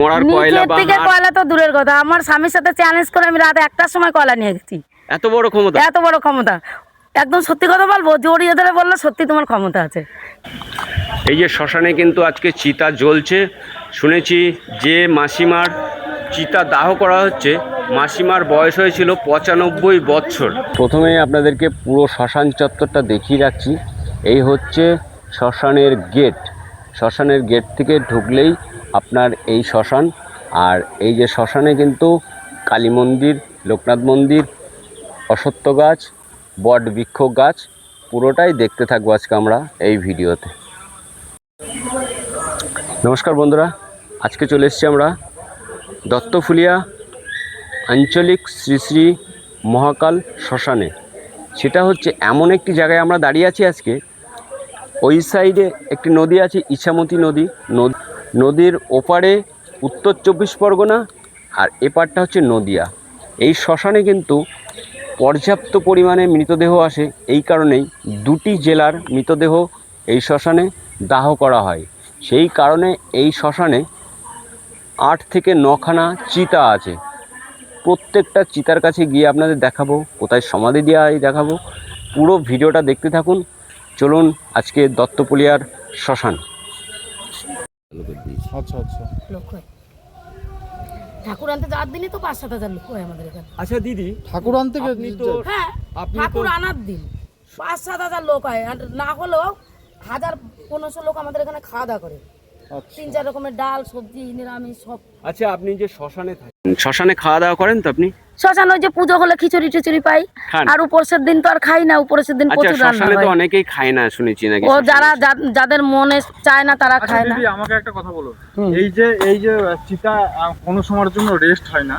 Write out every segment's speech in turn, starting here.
মরার কয়লা বা কয়লা তো দূরের কথা, আমার স্বামীর সাথে চ্যালেঞ্জ করে আমি রাত 1টার সময় কয়লা নিয়ে গেছি। এত বড় ক্ষমতা, এত বড় ক্ষমতা। একদম সত্যি কথা বলবো, জড়িয়ে ধরে বললে সত্যি তোমার ক্ষমতা আছে। এই যে শ্মশানে কিন্তু আজকে চিতা জ্বলছে। শুনেছি যে মাসিমার চিতা দাহ করা হচ্ছে, মাসিমার বয়স হয়েছিল 95 বছর। প্রথমেই আপনাদেরকে পুরো শ্মশান চত্বরটা দেখিয়ে রাখছি। এই হচ্ছে শ্মশানের গেট। শ্মশানের গেট থেকে ঢুকলেই আপনার এই শ্মশান। আর এই যে শ্মশানে কিন্তু কালী মন্দির, লোকনাথ মন্দির, অশ্বত্থ গাছ, বট বৃক্ষ গাছ, পুরোটাই দেখতে থাকবো আজকে আমরা এই ভিডিওতে। নমস্কার বন্ধুরা, আজকে চলে এসেছি আমরা দত্তফুলিয়া আঞ্চলিক শ্রী শ্রী মহাকাল শ্মশানে। সেটা হচ্ছে এমন একটি জায়গায় আমরা দাঁড়িয়ে আছি আজকে। ওই সাইডে একটি নদী আছে, ইছামতি নদী। নদীর ওপারে উত্তর 24 পরগনা, আর এপারটা হচ্ছে নদিয়া। এই শ্মশানে কিন্তু পর্যাপ্ত পরিমাণে মৃতদেহ আসে। এই কারণেই দুটি জেলার মৃতদেহ এই শ্মশানে দাহ করা হয়। সেই কারণে এই শ্মশানে 8 থেকে 9খানা চিতা আছে। প্রত্যেকটা চিতার কাছে গিয়ে আপনাদের দেখাবো, কোথায় সমাধি দেওয়া হয় দেখাবো। পুরো ভিডিওটা দেখতে থাকুন। চলুন আজকে দত্তপুলিয়ার শ্মশান। আচ্ছা আচ্ছা ঠাকুর আনতে যাওয়ার দিনই তো 5-7 হাজার লোক হয় আমাদের এখানে। আচ্ছা দিদি, ঠাকুর আনতে হ্যাঁ, ঠাকুর আনার দিন 5-7 হাজার লোক হয়, আর না হলেও 1000-1500 লোক আমাদের এখানে খাওয়া দাওয়া করে। 3-4 রকমের ডাল, সবজি, নিরামিষ সব। আচ্ছা আপনি যে শ্মশানে থাকেন, শ্মশানে খাওয়া দাওয়া করেন তো আপনি? শ্মশান ওই যে পুজো হলে খিচুড়ি টিচুড়ি পাই, আর উপরসের দিন তো আর খাই না। উপরসের দিন প্রচুর রান্না শ্মশানে হয়। তো অনেকেই খায় না শুনেছি নাকি? ও যাদের মনে চায় না তারা খায় না। দিদি আমাকে একটা কথা বলো, এই যে চিতা কোনো সময়ের জন্য রেস্ট হয় না?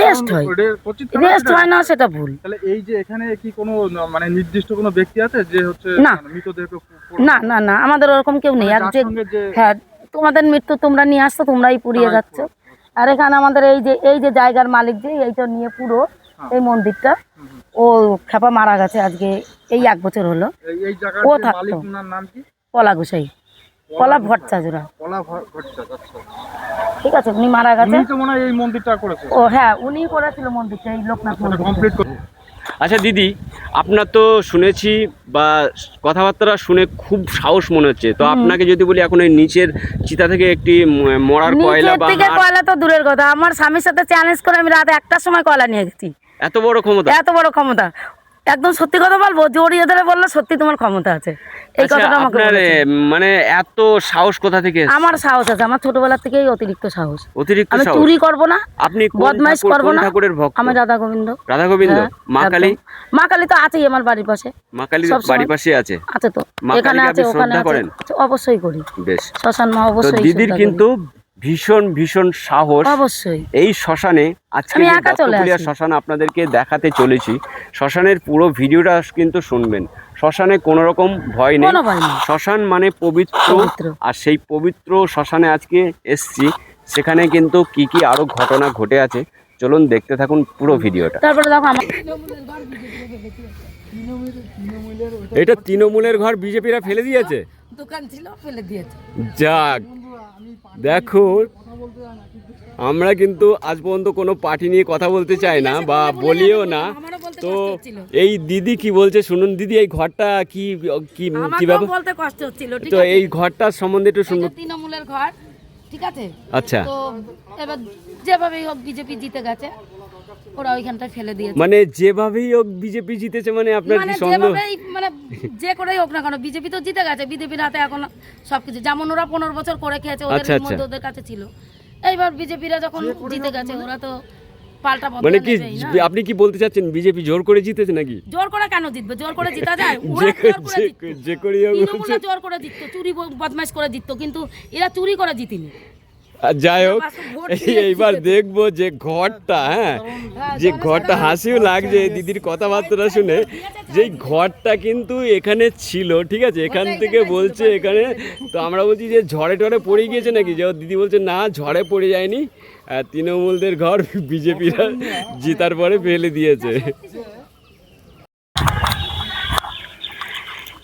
রেস্ট হয় না, সেটা ভুল। তাহলে এই যে এখানে কি কোনো মানে নির্দিষ্ট কোনো ব্যক্তি আছে যে হচ্ছে মৃতদেহকে? না না না, আমাদের ওরকম কেউ নেই। আর হ্যাঁ, তোমাদের মৃত্যু তোমরা নিয়ে আসছো, তোমরাই পুড়িয়ে যাচ্ছ। আর এখানে আমাদের এই যে জায়গার মালিক, যে এইটা নিয়ে পুরো এই মন্দিরটা, ও খেপা মারা গেছে আজকে এই 1 বছর হলো। ও থাকতো পলা গোসাই, পলা ভট্টাচার্য। ঠিক আছে, উনি মারা গেছে। এই মন্দিরটা করেছে? ও হ্যাঁ, উনিই করেছিল মন্দিরটা, এই লোকনাথ মন্দির। আচ্ছা দিদি, আপনার তো শুনেছি বা কথাবার্তা শুনে খুব সাহস মনে হচ্ছে, তো আপনাকে যদি বলি এখন এই নিচের চিতা থেকে একটি মরার কয়লা বা কয়লা তো দূরের কথা, আমার স্বামীর সাথে চ্যালেঞ্জ করে আমি রাত 1টার সময় কয়লা নিয়ে গেছি। এত বড় ক্ষমতা, এত বড় ক্ষমতা। একদম সত্যি কথা বলবো, জড়িয়ে ধরে বললে সত্যি তোমার ক্ষমতা আছে। এই কথাটা আমাকে মানে এত সাহস কোথা থেকে? আমার সাহস আছে, আমার ছোটবেলা থেকেই অতিরিক্ত সাহস। আমি চুরি করব না, আপনি বদমাইশ করব না। ঠাকুরের ভক্ত? আমি রাধা গোবিন্দ। রাধা গোবিন্দ। মা কালী? মা কালী তো আছেই আমার বাড়ির পাশে। মা কালী বাড়ির পাশে আছে? আছে তো, এখানে আছে, ওখানে আছে। অবশ্যই করি। বেশ। শ্মশান মা অবশ্যই। দিদির কিন্তু ভীষণ ভীষণ সাহস। অবশ্যই। এই শ্মশানে আজকে দত্তপুলিয়া শ্মশান আপনাদেরকে দেখাতে চলেছি। শ্মশানের পুরো ভিডিওটা কিন্তু শুনবেন। শ্মশানে কোনো রকম ভয় নেই। শ্মশান মানে পবিত্র, আর সেই পবিত্র শ্মশানে আজকে এসছি। সেখানে কিন্তু কি কি আরো ঘটনা ঘটে আছে, চলুন দেখতে থাকুন পুরো ভিডিওটা। তারপরে দেখো এটা তৃণমূলের ঘর বিজেপিরা ফেলে দিয়েছে, দোকান ছিল ফেলে দিয়েছে। যাক, দেখো আমরা কিন্তু আজ পর্যন্ত কোনো পার্টি নিয়ে কথা বলতে চাই না বা বলিও না। তো এই দিদি কি বলছে শুনুন। দিদি, এই ঘরটা কি কিভাবে বলতে কষ্ট হচ্ছিল, তো এই ঘরটার সম্বন্ধে একটু শুনুন। তৃণমূলের ঘর, ঠিক আছে? আচ্ছা, তো এবার যেভাবেই হোক বিজেপি জিতে গেছে, ওরা ওইখানটা ফেলে দিয়েছে। মানে যেভাবেই হোক বিজেপি জিতেছে, মানে আপনার কি সন্দেহ? মানে যে করেই হোক না কেন, বিজেপি তো জিতে গেছে। বিজেপির হাতে এখন সবকিছু, যেমন ওরা 15 বছর করে খেয়েছে, ওদের মধ্যে ওদের কাছে ছিল। এইবার বিজেপিরা যখন জিতে গেছে, ওরা তো পাল্টা বদলে মানে কি আপনি কি বলতে চাচ্ছেন বিজেপি জোর করে জিতেছে নাকি? জোর করে কেন জিতবে? জোর করে জিতা যায়? যে করি জোর করে জিততো, চুরি বদমাইশ করে জিততো, কিন্তু এরা চুরি করে জিতিনি। যাই হোক, এইবার দেখবো যে ঘরটা, যে ঘরটা হাসিও লাগছে দিদির কথাবার্তা শুনে, যে ঘরটা কিন্তু এখানে ছিল, ঠিক আছে? এখান থেকে বলছে এখানে, তো আমরা বলছি যে ঝড়ে টড়ে পড়ে গিয়েছে নাকি? যে দিদি বলছে না, ঝড়ে পড়ে যায়নি, তৃণমূলদের ঘর বিজেপিরা জেতার পরে ফেলে দিয়েছে।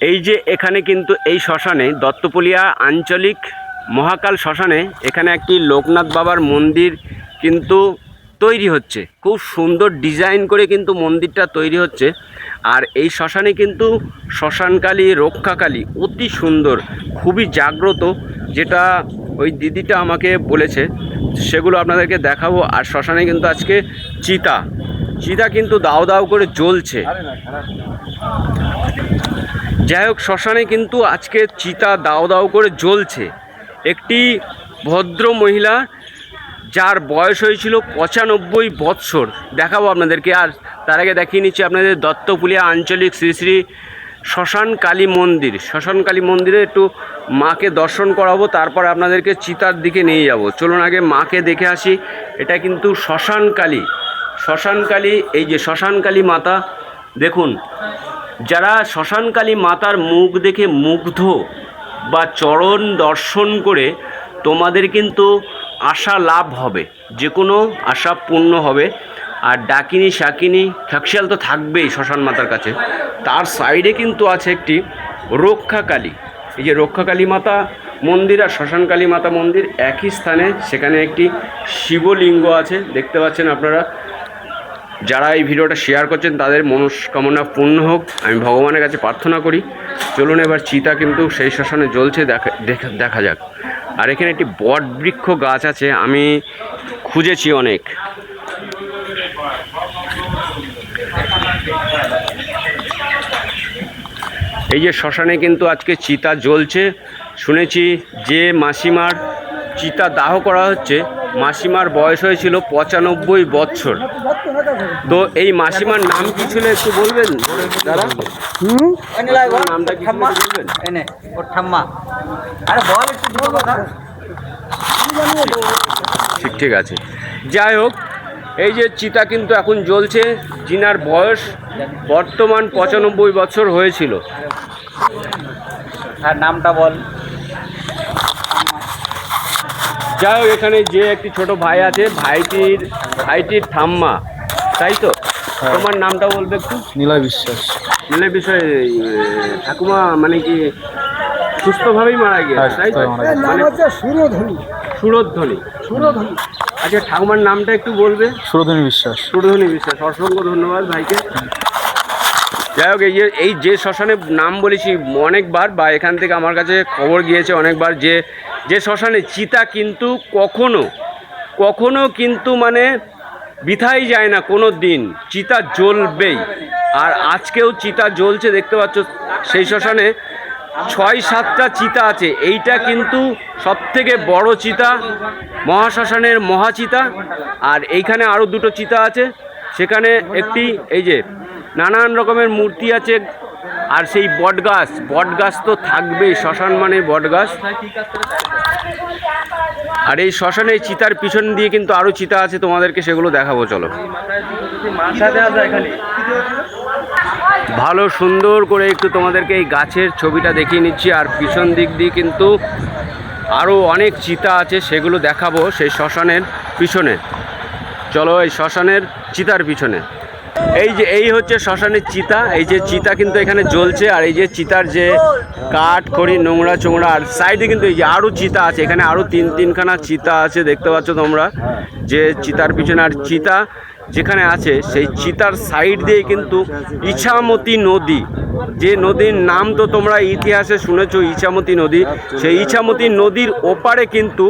এই যে এখানে কিন্তু এই শ্মশানে দত্তপুলিয়া আঞ্চলিক মহাকাল শ্মশানে এখানে একটি লোকনাথ বাবার মন্দির কিন্তু তৈরি হচ্ছে। খুব সুন্দর ডিজাইন করে কিন্তু মন্দিরটা তৈরি হচ্ছে। আর এই শ্মশানে কিন্তু শ্মশানকালী, রক্ষাকালী অতি সুন্দর, খুবই জাগ্রত, যেটা ওই দিদিটা আমাকে বলেছে, সেগুলো আপনাদেরকে দেখাবো। আর শ্মশানে কিন্তু আজকে চিতা কিন্তু দাও দাও করে জ্বলছে। যাই হোক, শ্মশানে কিন্তু আজকে চিতা দাও দাও করে জ্বলছে। একটি ভদ্র মহিলা যার বয়স হয়েছিল 95 বৎসর, দেখাবো আপনাদেরকে। আর তার আগে দেখিয়ে নিচ্ছি আপনাদের দত্তপুলিয়া আঞ্চলিক শ্রী শ্রী শ্মশান কালী মন্দির। শ্মশান কালী মন্দিরে একটু মাকে দর্শন করাবো, তারপর আপনাদেরকে চিতার দিকে নিয়ে যাব। চলুন আগে মাকে দেখে আসি। এটা কিন্তু শ্মশান কালী। এই যে শ্মশান কালী মাতা, দেখুন, যারা শ্মশান কালী মাতার মুখ দেখে মুগ্ধ বা চরণ দর্শন করে, তোমাদের কিন্তু আশা লাভ হবে, যে কোনো আশা পূর্ণ হবে। আর ডাকিনী শাকিনী খ্যাকশিয়াল তো থাকবেই শ্মশান মাতার কাছে। তার সাইডে কিন্তু আছে একটি রক্ষাকালী। এই যে রক্ষাকালী মাতা মন্দির আর শ্মশান কালী মাতা মন্দির একই স্থানে, সেখানে একটি শিবলিঙ্গ আছে, দেখতে পাচ্ছেন আপনারা। যারা এই ভিডিওটা শেয়ার করছেন তাদের মনস্কামনা পূর্ণ হোক, আমি ভগবানের কাছে প্রার্থনা করি। চলুন এবার চিতা কিন্তু সেই শ্মশানে জ্বলছে, দেখা যাক। আর এখানে একটি বট বৃক্ষ গাছ আছে, আমি খুঁজেছি অনেক। এই যে শ্মশানে কিন্তু আজকে চিতা জ্বলছে। শুনেছি যে মাসিমার চিতা দাহ করা হচ্ছে, মাসিমার বয়স হয়েছিল 95 বৎসর। তো এই মাসিমার নাম কি ছিল একটু বলবেন দাদা? নামটা কি ছিল বলবেন? ঠিক আছে। যাই হোক, এই যে চিতা কিন্তু এখন জ্বলছে, জিনার বয়স বর্তমান 95 বছর হয়েছিল। আর নামটা বল। যাই হোক, এখানে যে একটি ছোট ভাই আছে, ভাইটির ঠাম্মা, তাই তো? তোমার নামটা বলবে একটু? নিলয় বিশ্বাস। নিলয় বিষয় ঠাকুমা মানে কি সুস্থভাবেই মারা গিয়েছে, তাই তো? সুরধ্বনি। আচ্ছা, ঠাকুমার নামটা একটু বলবে? সুরধনী বিশ্বাস। অসংখ্য ধন্যবাদ ভাইকে। যাই হোক, এই যে শ্মশানে নাম বলেছি অনেকবার, বা এখান থেকে আমার কাছে খবর গিয়েছে অনেকবার, যে শ্মশানে চিতা কিন্তু কখনো কিন্তু মানে বৃথাই যায় না, কোনো দিন চিতা জ্বলবেই। আর আজকেও চিতা জ্বলছে, দেখতে পাচ্ছ। সেই শ্মশানে 6-7টা চিতা আছে। এইটা কিন্তু সবথেকে বড় চিতা, মহাশ্মশানের মহাচিতা। আর এইখানে আরও 2টো চিতা আছে। সেখানে একটি এই যে নানান রকমের মূর্তি আছে। আর সেই বটগাছ তো থাকবেই, শ্মশান মানে বটগাছ। আর এই শ্মশানে চিতার পিছন দিয়ে কিন্তু আরও চিতা আছে, তোমাদেরকে সেগুলো দেখাবো। চলো, ভালো সুন্দর করে একটু তোমাদেরকে এই গাছের ছবিটা দেখিয়ে নিচ্ছি। আর পিছন দিক দিয়ে কিন্তু আরও অনেক চিতা আছে, সেগুলো দেখাবো সেই শ্মশানের পিছনে। চলো, এই শ্মশানের চিতার পিছনে এই হচ্ছে শ্মশানের চিতা। এই যে চিতা কিন্তু এখানে জ্বলছে। আর এই যে চিতার যে কাঠ খড়ি নোংরা চোংরা, আর সাইডে কিন্তু এই যে আরও চিতা আছে। এখানে আরও তিনখানা চিতা আছে, দেখতে পাচ্ছ তোমরা, যে চিতার পিছনে। আর চিতা যেখানে আছে সেই চিতার সাইড দিয়ে কিন্তু ইছামতি নদী, যে নদীর নাম তো তোমরা ইতিহাসে শুনেছো, ইছামতি নদী। সেই ইছামতি নদীর ওপারে কিন্তু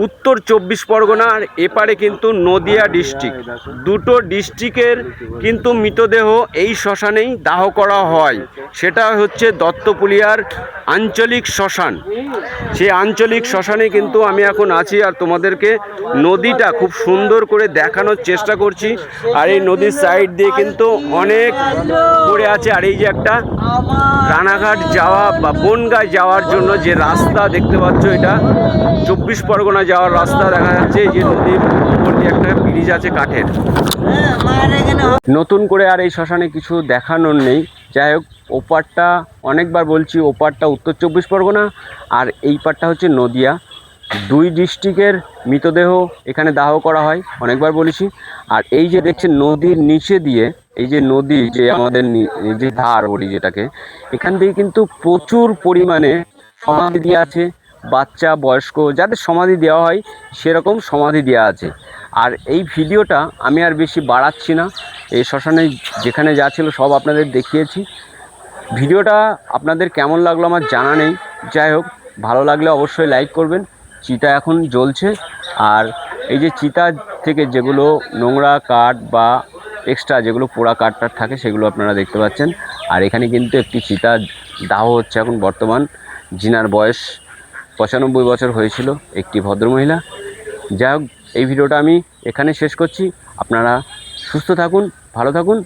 উত্তর 24 পরগনা, আর এপারে কিন্তু নদিয়া ডিস্ট্রিক্ট। 2টো ডিস্ট্রিক্টের কিন্তু মৃতদেহ এই শ্মশানেই দাহ করা হয়। সেটা হচ্ছে দত্তপুলিয়ার আঞ্চলিক শ্মশান। সেই আঞ্চলিক শ্মশানে কিন্তু আমি এখন আছি, আর তোমাদেরকে নদীটা খুব সুন্দর করে দেখানোর চেষ্টা করছি। আর এই নদীর সাইড দিয়ে কিন্তু অনেক পড়ে আছে। আর এই যে একটা রানাঘাট যাওয়া বা বনগাঁ যাওয়ার জন্য যে রাস্তা দেখতে পাচ্ছ, এটা 24 পরগনা যাওয়ার রাস্তা দেখা যাচ্ছে। এই যে নদীর উপর দিয়ে একটা ব্রিজ আছে কাঠের। নতুন করে আর এই শ্মশানে কিছু দেখানোর নেই। যাই হোক, ওপারটা অনেকবার বলছি, ওপারটা উত্তর 24 পরগনা আর এই পারটা হচ্ছে নদিয়া। 2 ডিস্ট্রিক্টের মৃতদেহ এখানে দাহ করা হয়, অনেকবার বলেছি। আর এই যে দেখছেন নদীর নিচে দিয়ে, এই যে নদী যে আমাদের যে ধার বলি যেটাকে, এখান থেকে কিন্তু প্রচুর পরিমাণে সমাধি আছে, বাচ্চা বয়স্ক যাদের সমাধি দেওয়া হয় সেরকম সমাধি দেওয়া আছে। আর এই ভিডিওটা আমি আর বেশি বাড়াচ্ছি না, এই শ্মশানে যেখানে যা ছিল সব আপনাদের দেখিয়েছি। ভিডিওটা আপনাদের কেমন লাগলো আমার জানা নেই, যাই হোক ভালো লাগলে অবশ্যই লাইক করবেন। চিতা এখন জ্বলছে, আর এই যে চিতা থেকে যেগুলো নোংরা কাঠ বা এক্সট্রা যেগুলো পোড়া কাঠটার থাকে সেগুলো আপনারা দেখতে পাচ্ছেন। আর এখানে কিন্তু একটি চিতা দাহ হচ্ছে এখন বর্তমান, যিনার বয়স 95 বছর হয়েছিল, একটি ভদ্রমহিলা। যাই হোক এই ভিডিওটা আমি এখানে শেষ করছি। আপনারা সুস্থ থাকুন, ভালো থাকুন।